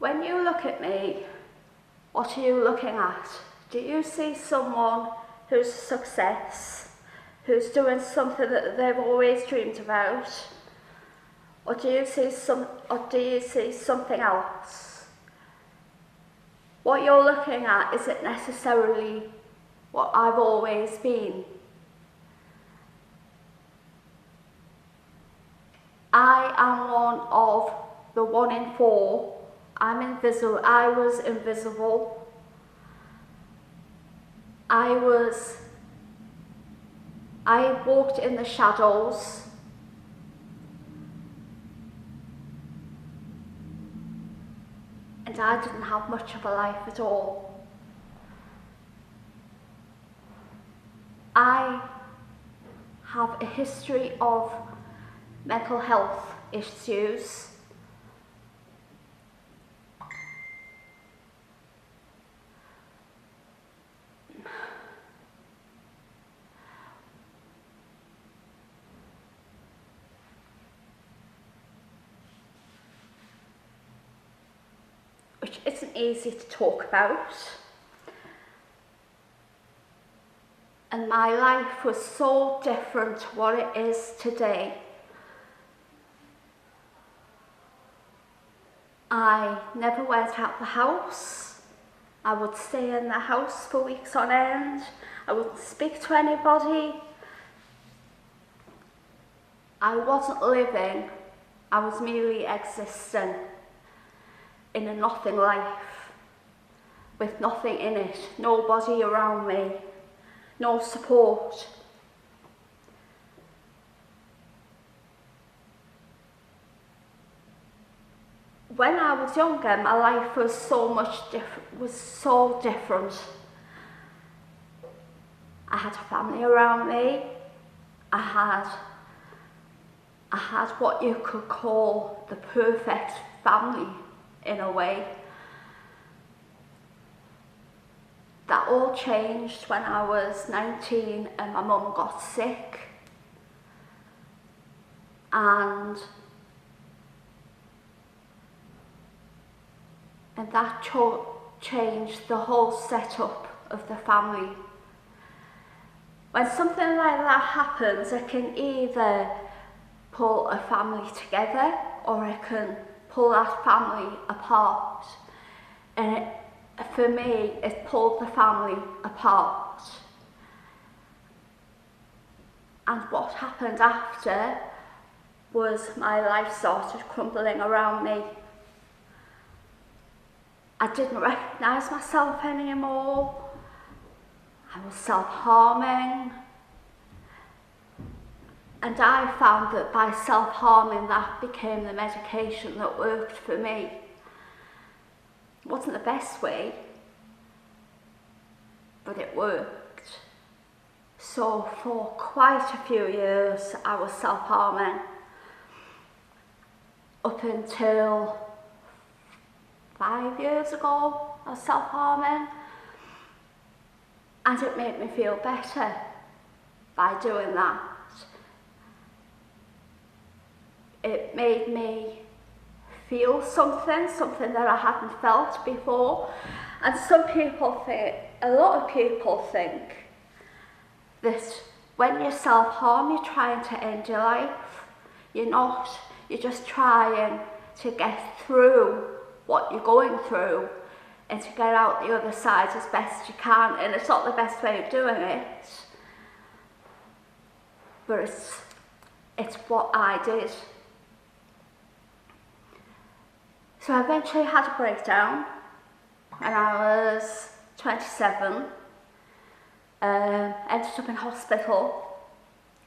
When you look at me, what are you looking at? Do you see someone who's a success, who's doing something that they've always dreamed about? Or do you see something else? What you're looking at isn't necessarily what I've always been. I am one of the 1 in 4. I'm invisible. I was invisible. I walked in the shadows. And I didn't have much of a life at all. I have a history of mental health issues. Which isn't easy to talk about. And my life was so different to what it is today. I never went out the house. I would stay in the house for weeks on end. I wouldn't speak to anybody. I wasn't living, I was merely existing in a nothing life, with nothing in it, nobody around me, no support. When I was younger, my life was so different. I had a family around me. I had what you could call the perfect family in a way. That all changed when I was 19 and my mum got sick. And that changed the whole setup of the family. When something like that happens, it can either pull a family together or it can pull that family apart. And for me, it pulled the family apart. And what happened after was my life started crumbling around me. I didn't recognise myself anymore. I was self-harming. And I found that by self-harming, that became the medication that worked for me. It wasn't the best way, but it worked. So for quite a few years, I was self-harming. Up until 5 years ago, I was self-harming. And it made me feel better by doing that. It made me feel something that I hadn't felt before. And a lot of people think that when you self-harm, you're trying to end your life. You're not, you're just trying to get through what you're going through and to get out the other side as best you can. And it's not the best way of doing it, but it's what I did. So I eventually had a breakdown when I was 27, ended up in hospital,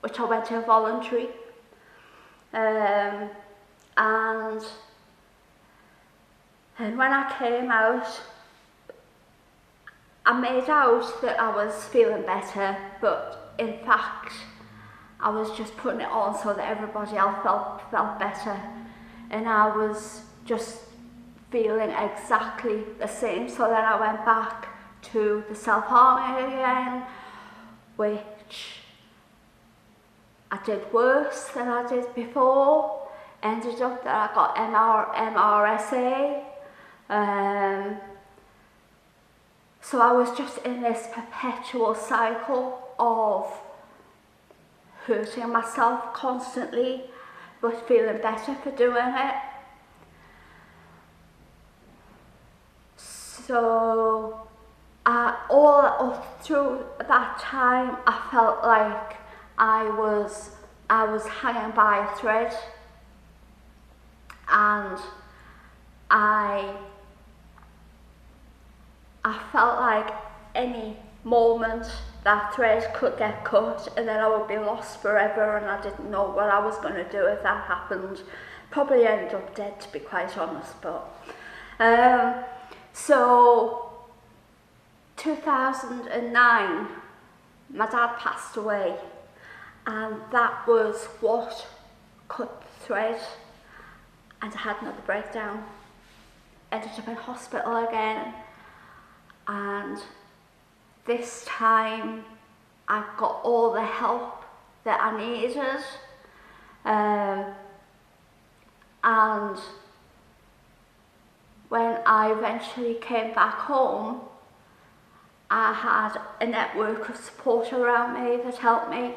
which I went to voluntary, and when I came out, I made out that I was feeling better, but in fact I was just putting it on so that everybody else felt better, and I was just feeling exactly the same. So then I went back to the self-harming again, which I did worse than I did before. Ended up that I got MRSA, So I was just in this perpetual cycle of hurting myself constantly, but feeling better for doing it. So all up through that time, I felt like I was hanging by a thread, and I felt like any moment that thread could get cut and then I would be lost forever, and I didn't know what I was going to do if that happened. Probably end up dead, to be quite honest. But so 2009, my dad passed away, and that was what cut the thread, and I had another breakdown. Ended up in hospital again, and this time I got all the help that I needed, and when I eventually came back home, I had a network of support around me that helped me.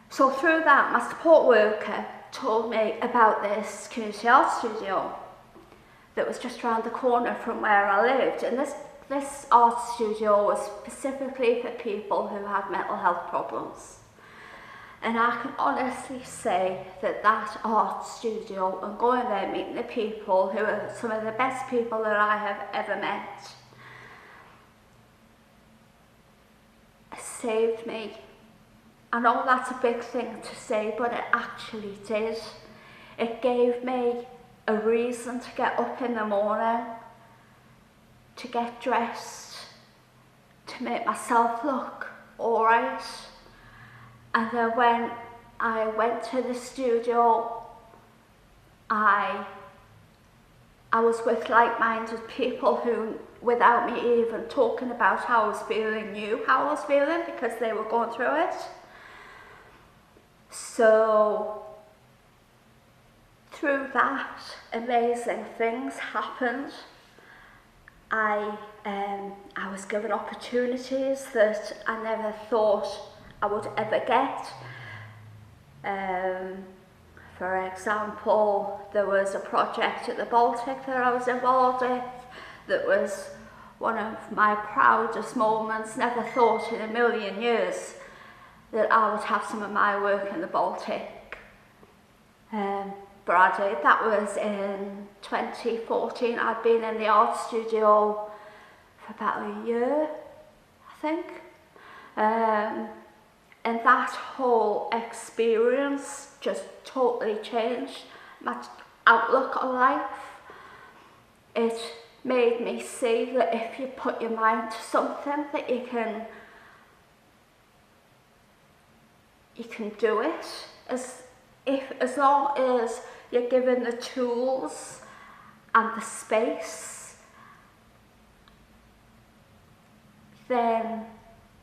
So through that, my support worker told me about this community art studio that was just around the corner from where I lived, and this art studio was specifically for people who had mental health problems. And I can honestly say that that art studio and going there, meeting the people who are some of the best people that I have ever met, saved me. I know that's a big thing to say, but it actually did. It gave me a reason to get up in the morning, to get dressed, to make myself look alright. And then when I went to the studio, I was with like-minded people who, without me even talking about how I was feeling, knew how I was feeling because they were going through it. So through that, amazing things happened. I was given opportunities that I never thought I would ever get. For example, there was a project at the Baltic that I was involved with that was one of my proudest moments. Never thought in a million years that I would have some of my work in the Baltic. But I did. That was in 2014. I'd been in the art studio for about a year, I think. And that whole experience just totally changed my outlook on life. It made me see that if you put your mind to something, that you can do it, as long as you're given the tools and the space. Then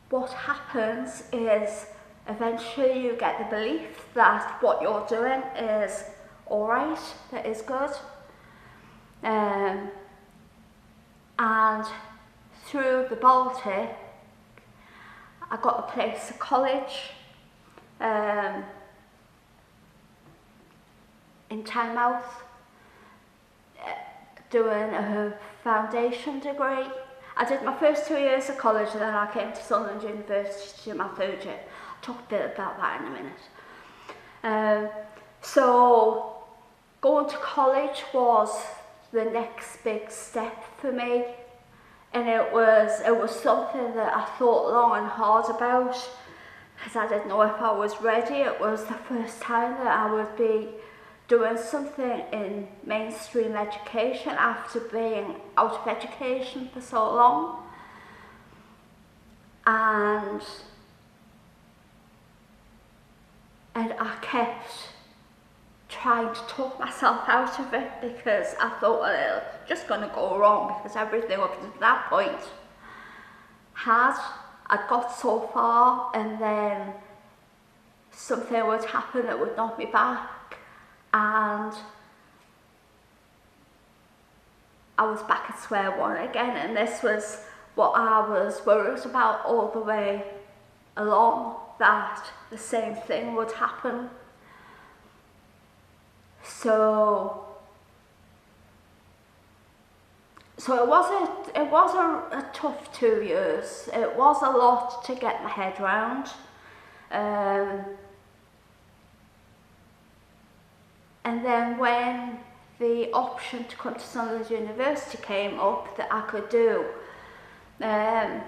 what happens is eventually you get the belief that what you're doing is alright, that is good. And through the Baltic, I got a place at college in Tynemouth, doing a foundation degree. I did my first 2 years of college, and then I came to Sunderland University to do my third year. I'll talk a bit about that in a minute. So going to college was the next big step for me, and it was something that I thought long and hard about because I didn't know if I was ready. It was the first time that I would be doing something in mainstream education after being out of education for so long. And I kept trying to talk myself out of it because I thought, well, it's just going to go wrong because everything up to that point I'd got so far, and then something would happen that would knock me back, and I was back at square one again, and this was what I was worried about all the way along, that the same thing would happen. So it was a tough 2 years. It was a lot to get my head around. And then when the option to come to Sunderland University came up that I could do, at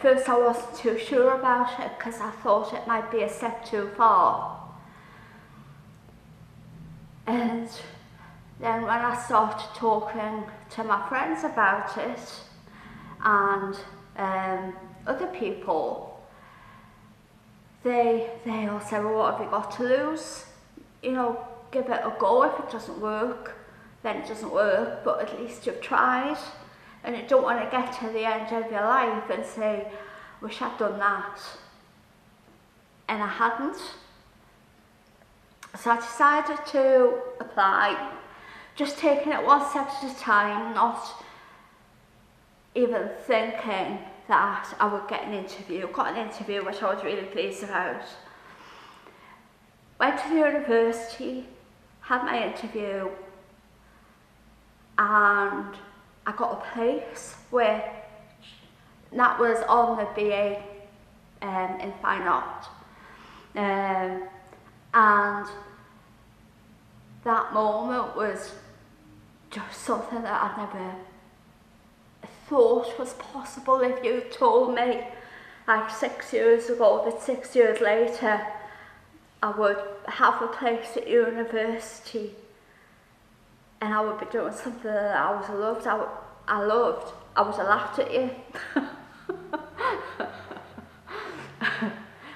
first I wasn't too sure about it because I thought it might be a step too far. And then when I started talking to my friends about it and other people, they all said, well, what have you got to lose? You know, give it a go. If it doesn't work, then it doesn't work, but at least you've tried. And you don't want to get to the end of your life and say, wish I'd done that. And I hadn't. So I decided to apply, just taking it one step at a time, not even thinking that I would get an interview. Got an interview, which I was really pleased about. Went to the university, had my interview, and I got a place where that was on the BA in Fine Art. And that moment was just something that I'd never thought was possible. If you told me like 6 years ago that 6 years later I would have a place at university and I would be doing something that I was loved, I would have laughed at you.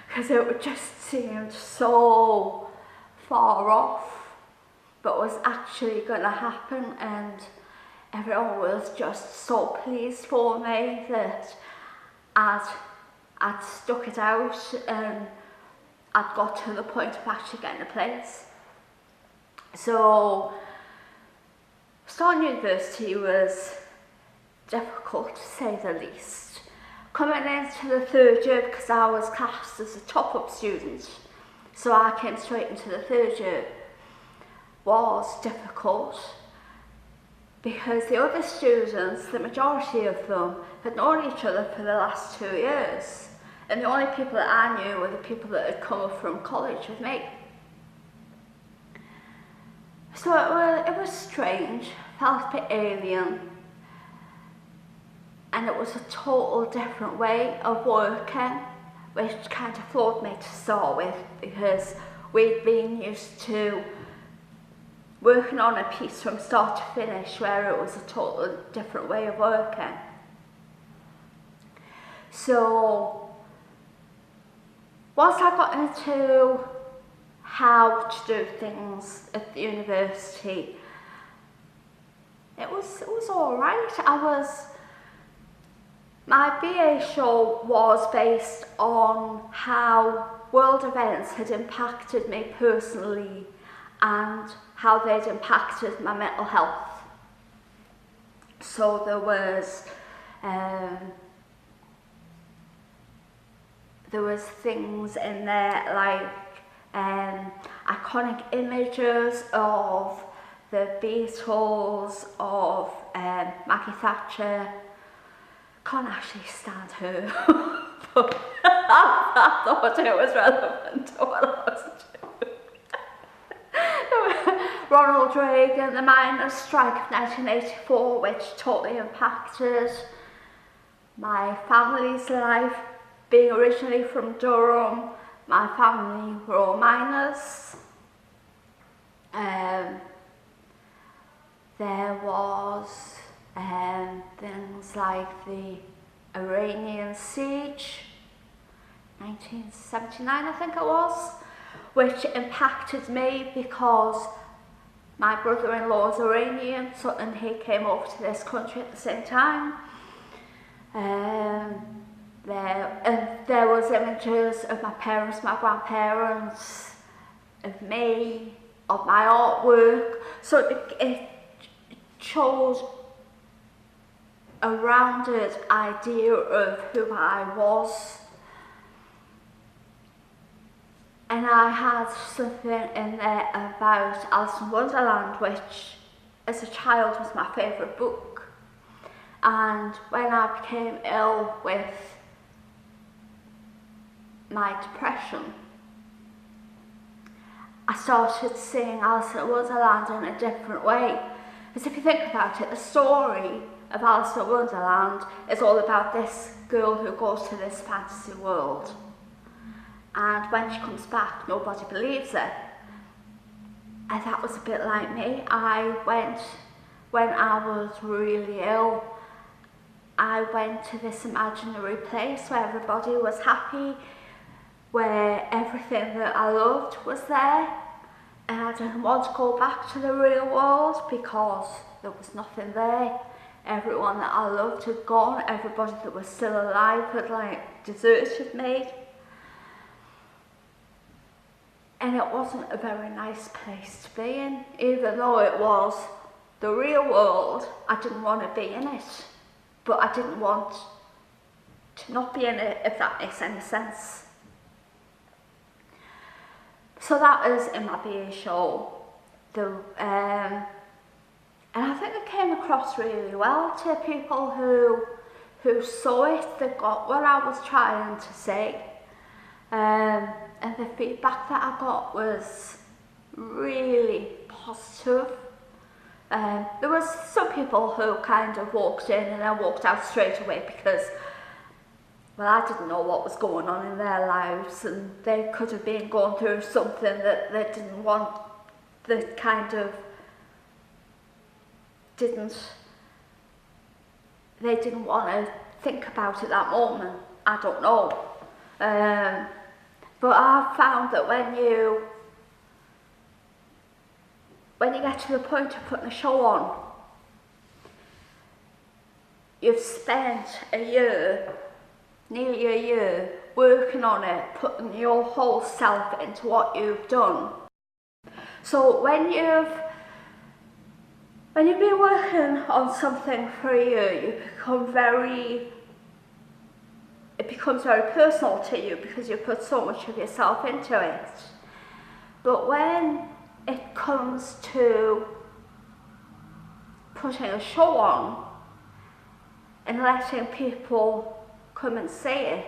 Because it would just seemed so far off, but was actually going to happen, and everyone was just so pleased for me that I'd stuck it out and I'd got to the point of actually getting a place. So starting university was difficult to say the least. Coming into the third year, because I was classed as a top-up student, so I came straight into the third year, was difficult because the other students, the majority of them, had known each other for the last 2 years, and the only people that I knew were the people that had come up from college with me. So it was strange, felt a bit alien. And it was a total different way of working, which kind of floored me to start with, because we'd been used to working on a piece from start to finish, where it was a totally different way of working. So once I got into how to do things at the university, it was all right. My BA show was based on how world events had impacted me personally and how they'd impacted my mental health. So there was things in there like iconic images of the Beatles, of Maggie Thatcher. Can't actually stand her, but I thought it was relevant to what I was doing. Ronald Reagan, the miners' strike of 1984, which totally impacted my family's life. Being originally from Durham, my family were all miners. There was things like the Iranian siege, 1979 I think it was, which impacted me because my brother-in-law is Iranian, and he came over to this country at the same time. There was images of my parents, my grandparents, of me, of my artwork, so it chose a rounded idea of who I was. And I had something in there about Alice in Wonderland, which as a child was my favourite book. And when I became ill with my depression, I started seeing Alice in Wonderland in a different way. Because if you think about it, the story of Alice in Wonderland is all about this girl who goes to this fantasy world. And when she comes back, nobody believes her. And that was a bit like me. When I was really ill, I went to this imaginary place where everybody was happy, where everything that I loved was there. And I didn't want to go back to the real world because there was nothing there. Everyone that I loved had gone, everybody that was still alive had deserted me. And it wasn't a very nice place to be in. Even though it was the real world, I didn't want to be in it. But I didn't want to not be in it, if that makes any sense. So that was in my BA show. And I think it came across really well to people who saw it, that got what I was trying to say. And the feedback that I got was really positive. There was some people who kind of walked in and then walked out straight away because, well, I didn't know what was going on in their lives, and they could have been going through something that they didn't want, that kind of they didn't want to think about at that moment. I don't know. But I've found that when you get to the point of putting a show on, you've spent nearly a year, working on it, putting your whole self into what you've done. So when you've been working on something for a year, it becomes very personal to you because you put so much of yourself into it. But when it comes to putting a show on and letting people come and see it,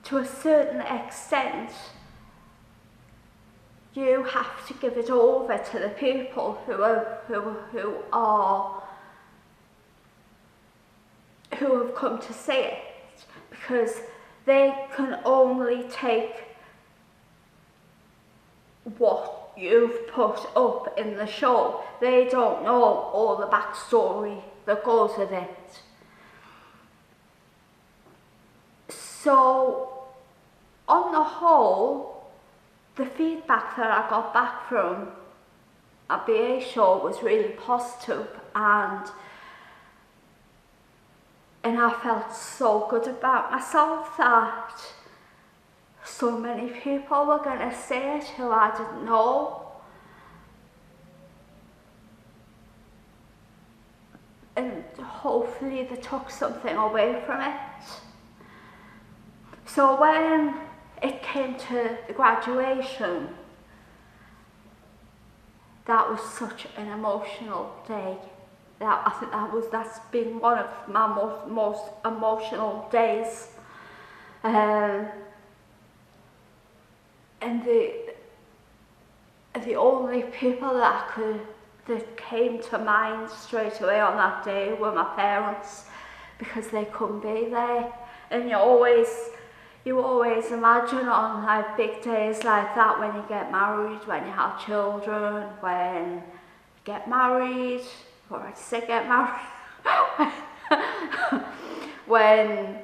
to a certain extent, you have to give it over to the people who have come to see it, because they can only take what you've put up in the show. They don't know all the backstory that goes with it. So, on the whole, the feedback that I got back from a BA show was really positive, and I felt so good about myself that so many people were going to see it who I didn't know. And hopefully they took something away from it. So when it came to the graduation, that was such an emotional day. I think that's been one of my most emotional days. And the only people that came to mind straight away on that day were my parents, because they couldn't be there. And you always imagine on like big days like that, when you get married, when you have children, when you get married, or I say get married, when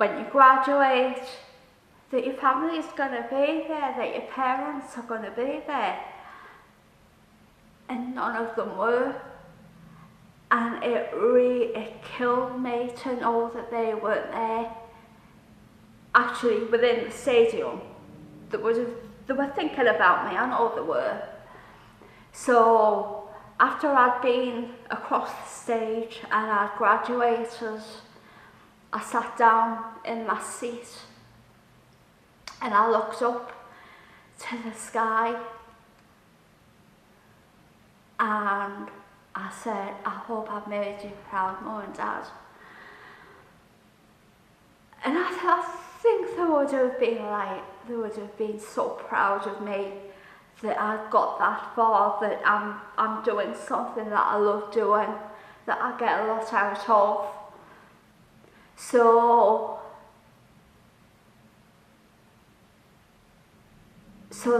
you graduate, that your family is going to be there, that your parents are going to be there. And none of them were. And it killed me to know that they weren't there. Actually, within the stadium, they were thinking about me, I know they were. So after I'd been across the stage and I'd graduated, I sat down in my seat and I looked up to the sky and I said, I hope I've made you proud, Mum and Dad. And I think they would have been so proud of me that I got that far, that I'm doing something that I love doing, that I get a lot out of. So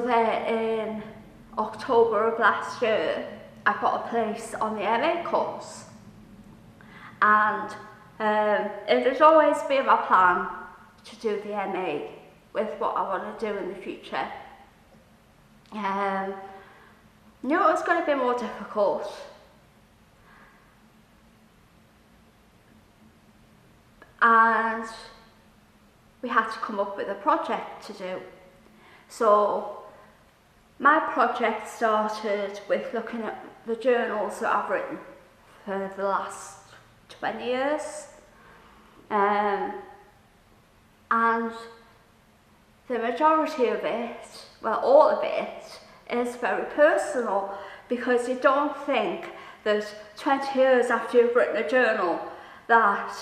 then in October of last year, I got a place on the MA course, and it has always been my plan to do the MA with what I want to do in the future. Knew it was going to be more difficult, and we had to come up with a project to do. So my project started with looking at the journals that I've written for the last 20 years, and the majority of it, well, all of it, is very personal, because you don't think that 20 years after you've written a journal that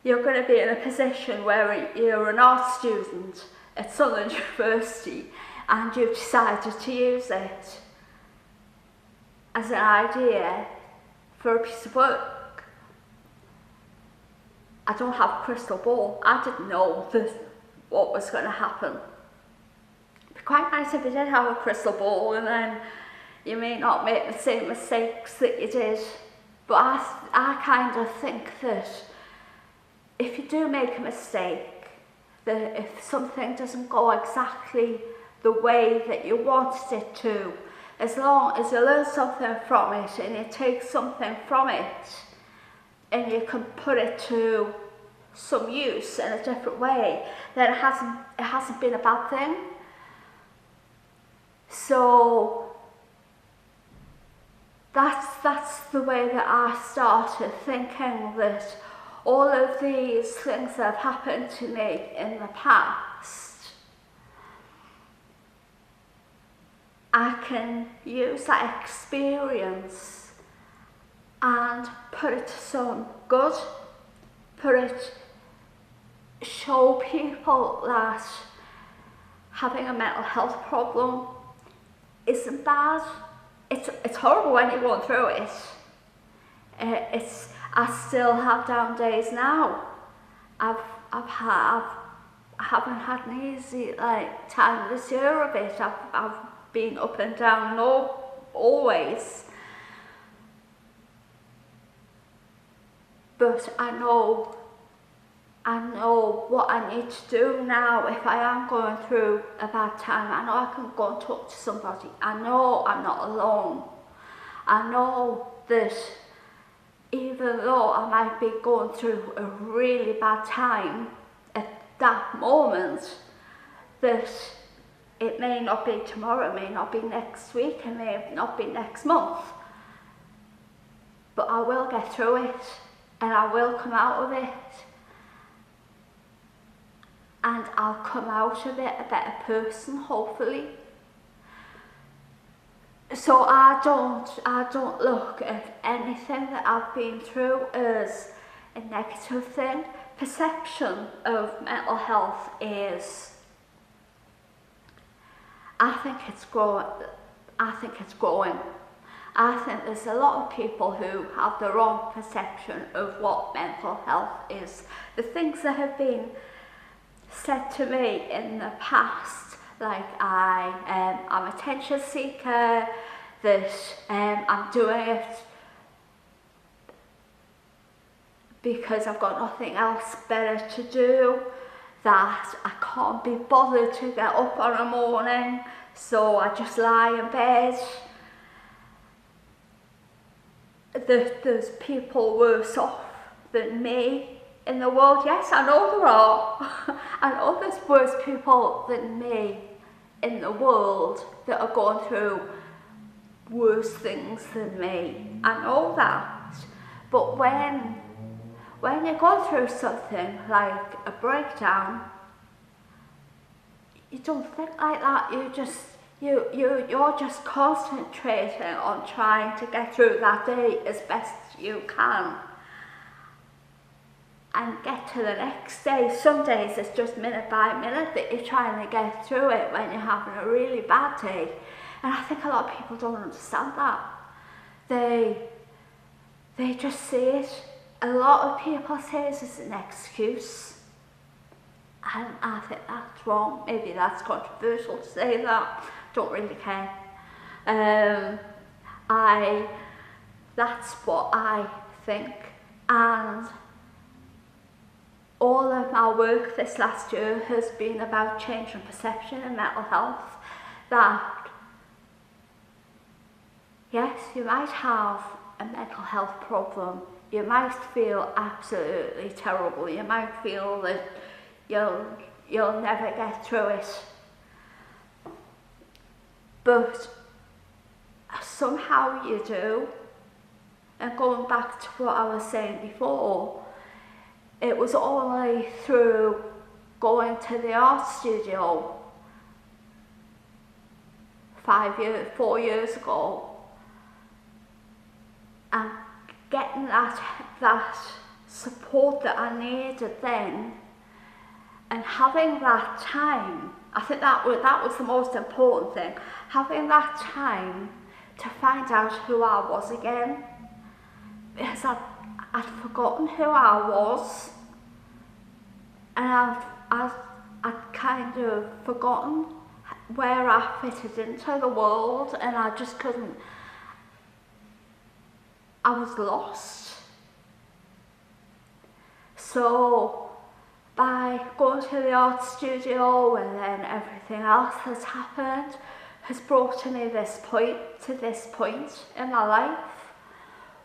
you're going to be in a position where you're an art student at Sunderland University and you've decided to use it as an idea for a piece of work. I don't have a crystal ball. I didn't know what was going to happen. It'd be quite nice if you did have a crystal ball, and then you may not make the same mistakes that you did. But I kind of think that if you do make a mistake, that if something doesn't go exactly the way that you wanted it to, as long as you learn something from it and you take something from it and you can put it to some use in a different way, then it hasn't been a bad thing. So that's the way that I started thinking, that all of these things that have happened to me in the past, I can use that experience and put it to some good, show people that having a mental health problem isn't bad. It's horrible when you're going through it. I still have down days now. I haven't had an easy time this year of it. I've been up and down always. But I know what I need to do now if I am going through a bad time. I know I can go and talk to somebody. I know I'm not alone. I know that even though I might be going through a really bad time at that moment, that it may not be tomorrow, it may not be next week, it may not be next month, but I will get through it and I will come out of it, and I'll come out of it a better person, hopefully. So I don't look at anything that I've been through as a negative thing. Perception of mental health is, I think it's growing. I think there's a lot of people who have the wrong perception of what mental health is. The things that have been said to me in the past, like I'm a attention seeker, that I'm doing it because I've got nothing else better to do, that I can't be bothered to get up on a morning, so I just lie in bed. There's people worse off than me in the world. Yes, I know there are. I know there's worse people than me in the world that are going through worse things than me. I know that. But when you go through something like a breakdown, you don't think like that. You're just concentrating on trying to get through that day as best you can and get to the next day. Some days it's just minute by minute that you're trying to get through it when you're having a really bad day. And I think a lot of people don't understand that. They just see it. A lot of people say it as an excuse. And I think that's wrong. Maybe that's controversial to say that. Don't really care. That's what I think. And all of my work this last year has been about changing perception in mental health. That yes, you might have a mental health problem. You might feel absolutely terrible. You might feel that you'll never get through it. But somehow you do. And going back to what I was saying before, it was only through going to the art studio 4 years ago and getting that support that I needed then, and having that time. I think that was the most important thing, having that time to find out who I was again, because I'd forgotten who I was, and I'd kind of forgotten where I fitted into the world, and I just couldn't. I was lost. So by going to the art studio and then everything else that's happened has brought me to this point in my life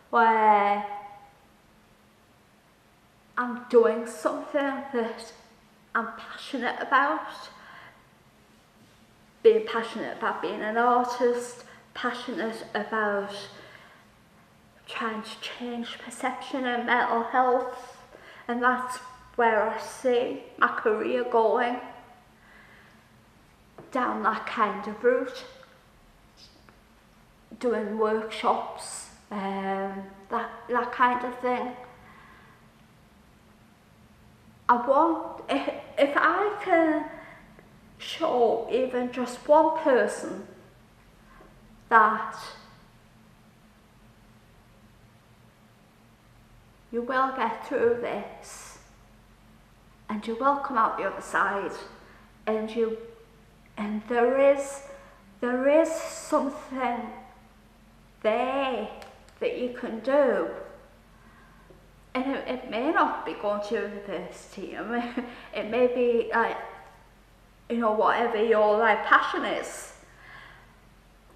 where I'm doing something that I'm passionate about. Being passionate about being an artist, passionate about trying to change perception in mental health, and that's where I see my career going, down that kind of route, doing workshops, that kind of thing. I want, if I can show even just one person that you will get through this and you will come out the other side, and there is something there that you can do. And it may not be going to university. It may be like, whatever your passion is,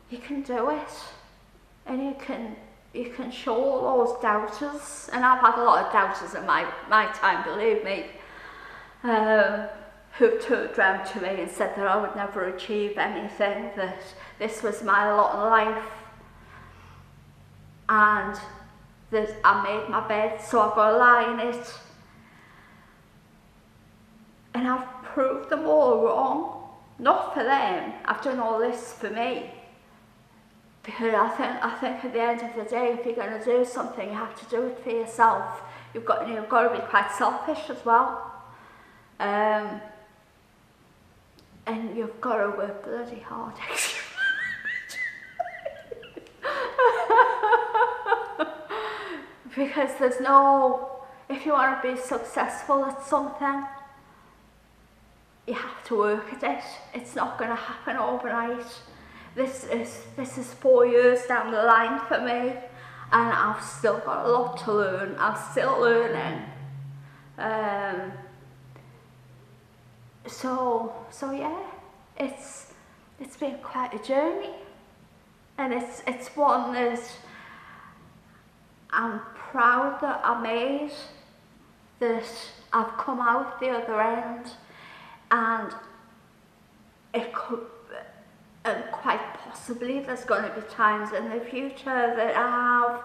you can do it, and you can show all those doubters. And I've had a lot of doubters in my time, believe me, who turned around to me and said that I would never achieve anything, that this was my lot in life, and that I made my bed, so I've got to lie in it. And I've proved them all wrong. Not for them. I've done all this for me. Because I think at the end of the day, if you're going to do something, you have to do it for yourself. You've got to be quite selfish as well. And you've got to work bloody hard. Because if you want to be successful at something, you have to work at it. It's not going to happen overnight. This is 4 years down the line for me, and I've still got a lot to learn. I'm still learning. So yeah, it's been quite a journey, and it's one that I'm proud that I made, that I've come out the other end, and And quite possibly there's going to be times in the future that I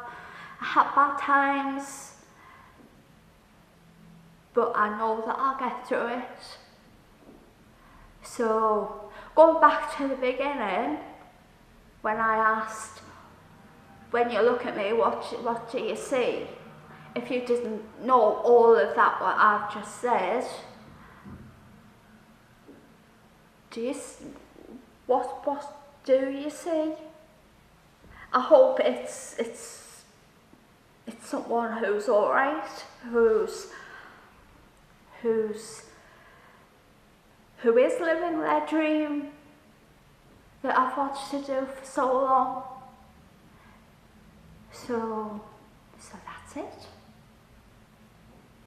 have bad times, but I know that I'll get through it. So going back to the beginning, when I asked, when you look at me, what do you see? If you didn't know all of that what I've just said, what do you see? I hope it's someone who's alright, who is living their dream that I've watched to do for so long. So that's it.